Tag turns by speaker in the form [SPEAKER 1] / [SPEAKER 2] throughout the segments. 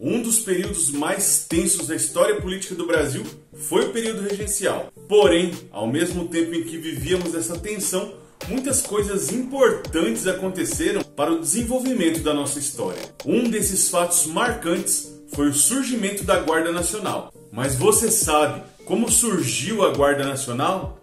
[SPEAKER 1] Um dos períodos mais tensos da história política do Brasil foi o período regencial. Porém, ao mesmo tempo em que vivíamos essa tensão, muitas coisas importantes aconteceram para o desenvolvimento da nossa história. Um desses fatos marcantes foi o surgimento da Guarda Nacional. Mas você sabe como surgiu a Guarda Nacional?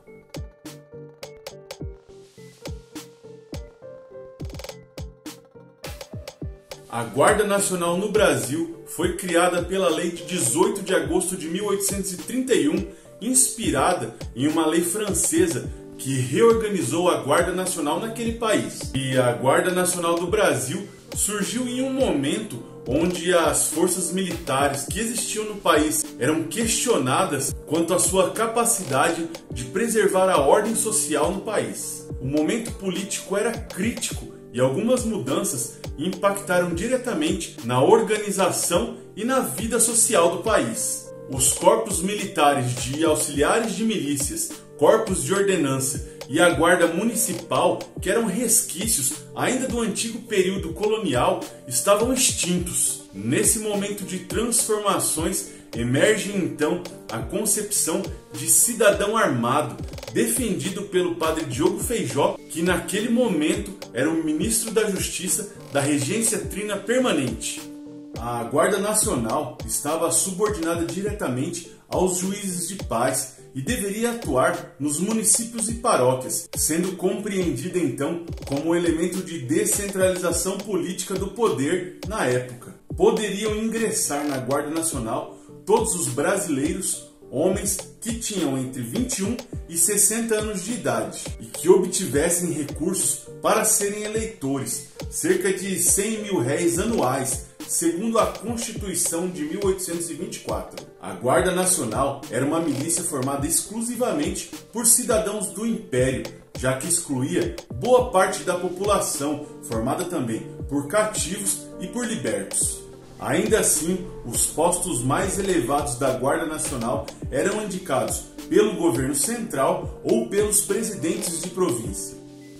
[SPEAKER 1] A Guarda Nacional no Brasil foi criada pela Lei de 18 de agosto de 1831, inspirada em uma lei francesa que reorganizou a Guarda Nacional naquele país. E a Guarda Nacional do Brasil surgiu em um momento onde as forças militares que existiam no país eram questionadas quanto à sua capacidade de preservar a ordem social no país. O momento político era crítico e algumas mudanças impactaram diretamente na organização e na vida social do país. Os corpos militares de auxiliares de milícias, corpos de ordenança e a guarda municipal, que eram resquícios ainda do antigo período colonial, estavam extintos. Nesse momento de transformações, emerge então a concepção de cidadão armado, defendido pelo padre Diogo Feijó, que naquele momento era o ministro da Justiça da Regência Trina Permanente. A Guarda Nacional estava subordinada diretamente aos juízes de paz e deveria atuar nos municípios e paróquias, sendo compreendida então como um elemento de descentralização política do poder na época. Poderiam ingressar na Guarda Nacional todos os brasileiros, homens que tinham entre 21 e 60 anos de idade e que obtivessem recursos para serem eleitores, cerca de 100 mil réis anuais, segundo a Constituição de 1824. A Guarda Nacional era uma milícia formada exclusivamente por cidadãos do Império, já que excluía boa parte da população, formada também por cativos e por libertos. Ainda assim, os postos mais elevados da Guarda Nacional eram indicados pelo governo central ou pelos presidentes de província.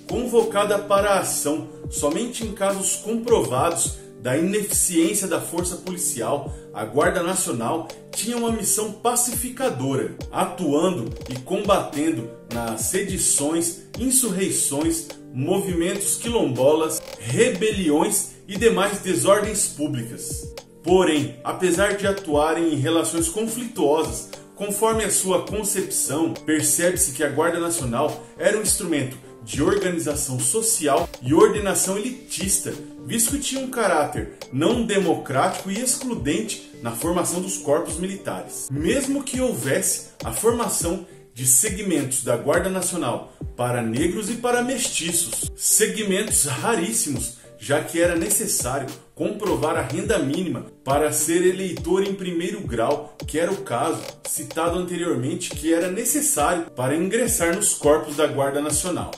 [SPEAKER 1] Convocada para a ação somente em casos comprovados da ineficiência da força policial, a Guarda Nacional tinha uma missão pacificadora, atuando e combatendo nas sedições, insurreições, movimentos quilombolas, rebeliões e demais desordens públicas. Porém, apesar de atuarem em relações conflituosas, conforme a sua concepção, percebe-se que a Guarda Nacional era um instrumento de organização social e ordenação elitista, visto que tinha um caráter não democrático e excludente na formação dos corpos militares. Mesmo que houvesse a formação de segmentos da Guarda Nacional para negros e para mestiços, segmentos raríssimos, já que era necessário comprovar a renda mínima para ser eleitor em primeiro grau, que era o caso citado anteriormente, que era necessário para ingressar nos corpos da Guarda Nacional.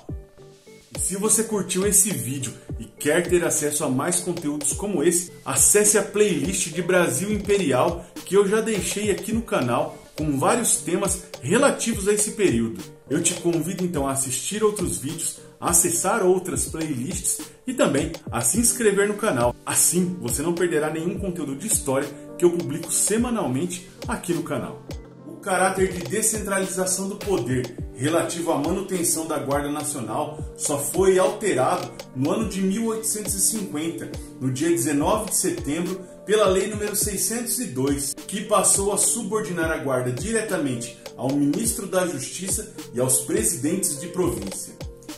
[SPEAKER 1] E se você curtiu esse vídeo e quer ter acesso a mais conteúdos como esse, acesse a playlist de Brasil Imperial que eu já deixei aqui no canal, com vários temas relativos a esse período. Eu te convido então a assistir outros vídeos, a acessar outras playlists e também a se inscrever no canal. Assim você não perderá nenhum conteúdo de história que eu publico semanalmente aqui no canal. O caráter de descentralização do poder relativo à manutenção da Guarda Nacional só foi alterado no ano de 1850, no dia 19 de setembro, pela Lei nº 602, que passou a subordinar a Guarda diretamente ao Ministro da Justiça e aos presidentes de província.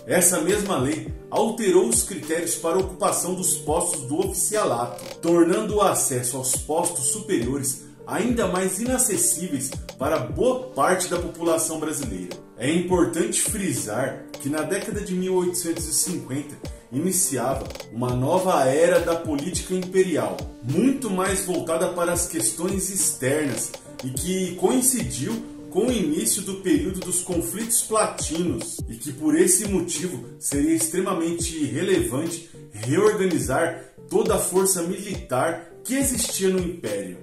[SPEAKER 1] Essa mesma lei alterou os critérios para a ocupação dos postos do oficialato, tornando o acesso aos postos superiores ainda mais inacessíveis para boa parte da população brasileira. É importante frisar que na década de 1850 iniciava uma nova era da política imperial, muito mais voltada para as questões externas e que coincidiu com o início do período dos conflitos platinos e que por esse motivo seria extremamente relevante reorganizar toda a força militar que existia no Império.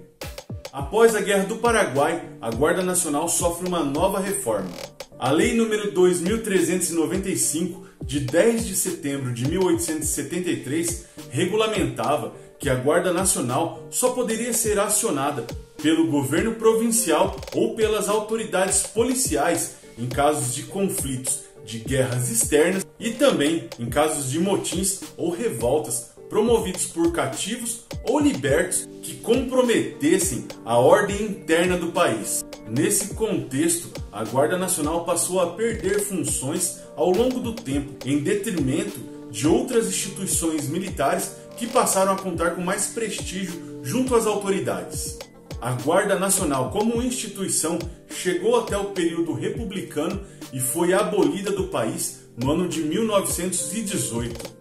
[SPEAKER 1] Após a Guerra do Paraguai, a Guarda Nacional sofre uma nova reforma. A Lei nº 2395, de 10 de setembro de 1873, regulamentava que a Guarda Nacional só poderia ser acionada pelo governo provincial ou pelas autoridades policiais em casos de conflitos, de guerras externas e também em casos de motins ou revoltas promovidos por cativos ou libertos que comprometessem a ordem interna do país. Nesse contexto, a Guarda Nacional passou a perder funções ao longo do tempo, em detrimento de outras instituições militares que passaram a contar com mais prestígio junto às autoridades. A Guarda Nacional, como instituição, chegou até o período republicano e foi abolida do país no ano de 1918.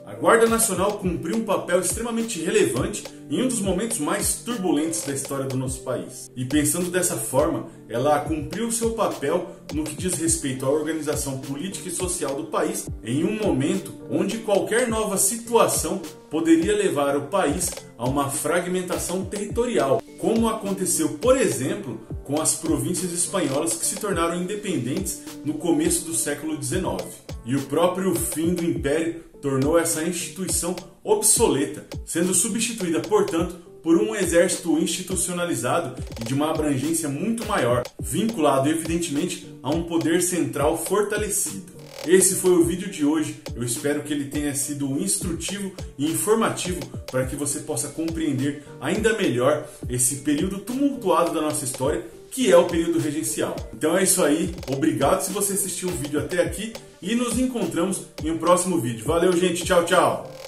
[SPEAKER 1] A Guarda Nacional cumpriu um papel extremamente relevante em um dos momentos mais turbulentos da história do nosso país. E pensando dessa forma, ela cumpriu seu papel no que diz respeito à organização política e social do país em um momento onde qualquer nova situação poderia levar o país a uma fragmentação territorial, como aconteceu, por exemplo, com as províncias espanholas que se tornaram independentes no começo do século XIX. E o próprio fim do Império tornou essa instituição obsoleta, sendo substituída, portanto, por um exército institucionalizado e de uma abrangência muito maior, vinculado evidentemente a um poder central fortalecido. Esse foi o vídeo de hoje, eu espero que ele tenha sido instrutivo e informativo para que você possa compreender ainda melhor esse período tumultuado da nossa história, que é o período regencial. Então é isso aí, obrigado se você assistiu o vídeo até aqui e nos encontramos em um próximo vídeo. Valeu, gente, tchau, tchau!